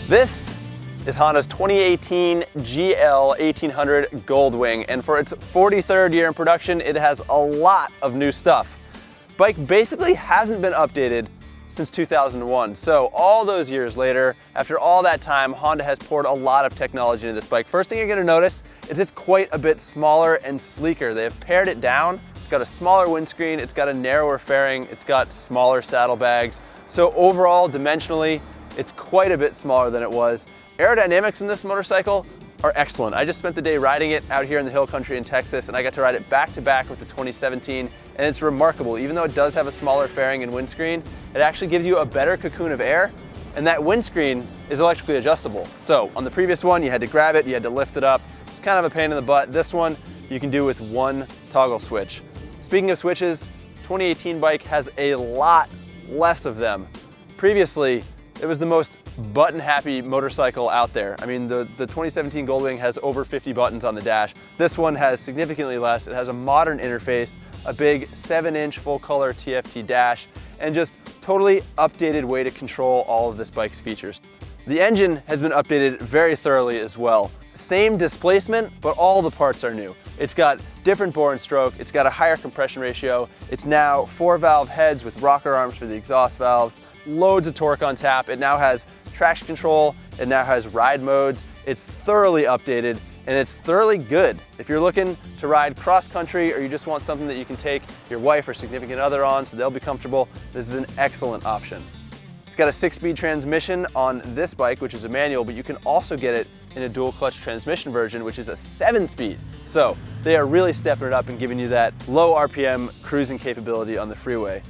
This is Honda's 2018 GL 1800 Goldwing, and for its 43rd year in production, it has a lot of new stuff. Bike basically hasn't been updated since 2001, so all those years later, after all that time, Honda has poured a lot of technology into this bike. First thing you're going to notice is it's quite a bit smaller and sleeker. They have pared it down. It's got a smaller windscreen, it's got a narrower fairing, it's got smaller saddlebags. So overall, dimensionally, it's quite a bit smaller than it was. Aerodynamics in this motorcycle are excellent. I just spent the day riding it out here in the hill country in Texas, and I got to ride it back to back with the 2017, and it's remarkable. Even though it does have a smaller fairing and windscreen, it actually gives you a better cocoon of air, and that windscreen is electrically adjustable. So on the previous one, you had to grab it, you had to lift it up. It's kind of a pain in the butt. This one, you can do with one toggle switch. Speaking of switches, 2018 bike has a lot less of them. Previously, it was the most button-happy motorcycle out there. I mean, the 2017 Goldwing has over 50 buttons on the dash. This one has significantly less. It has a modern interface, a big 7-inch full-color TFT dash, and just totally updated way to control all of this bike's features. The engine has been updated very thoroughly as well. Same displacement, but all the parts are new. It's got different bore and stroke, it's got a higher compression ratio, it's now 4-valve heads with rocker arms for the exhaust valves, loads of torque on tap. It now has traction control, it now has ride modes. It's thoroughly updated and it's thoroughly good. If you're looking to ride cross country or you just want something that you can take your wife or significant other on so they'll be comfortable, this is an excellent option. It's got a 6-speed transmission on this bike, which is a manual, but you can also get it in a dual clutch transmission version, which is a 7-speed. So they are really stepping it up and giving you that low RPM cruising capability on the freeway.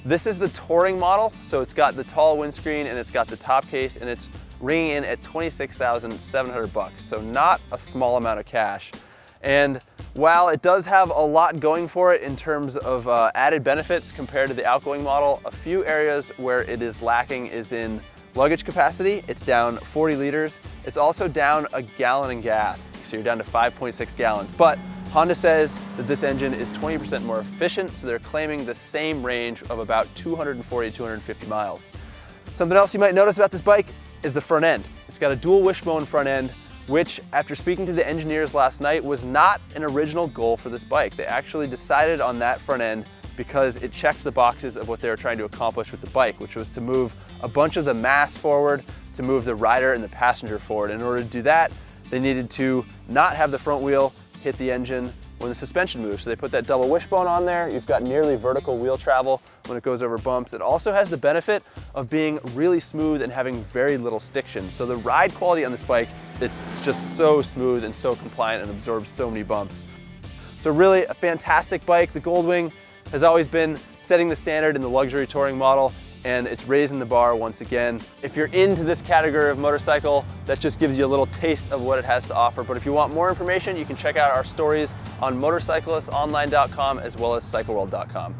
This is the touring model, so it's got the tall windscreen and it's got the top case, and it's ringing in at $26,700, so not a small amount of cash. And while it does have a lot going for it in terms of added benefits compared to the outgoing model, a few areas where it is lacking is in luggage capacity. It's down 40 liters. It's also down a gallon in gas, so you're down to 5.6 gallons. But Honda says that this engine is 20% more efficient, so they're claiming the same range of about 240 to 250 miles. Something else you might notice about this bike is the front end. It's got a dual wishbone front end, which, after speaking to the engineers last night, was not an original goal for this bike. They actually decided on that front end because it checked the boxes of what they were trying to accomplish with the bike, which was to move a bunch of the mass forward, to move the rider and the passenger forward. In order to do that, they needed to not have the front wheel hit the engine when the suspension moves. So they put that double wishbone on there. You've got nearly vertical wheel travel when it goes over bumps. It also has the benefit of being really smooth and having very little stiction. So the ride quality on this bike, it's just so smooth and so compliant and absorbs so many bumps. So really a fantastic bike. The Goldwing has always been setting the standard in the luxury touring model, and it's raising the bar once again. If you're into this category of motorcycle, that just gives you a little taste of what it has to offer. But if you want more information, you can check out our stories on motorcyclistonline.com as well as cycleworld.com.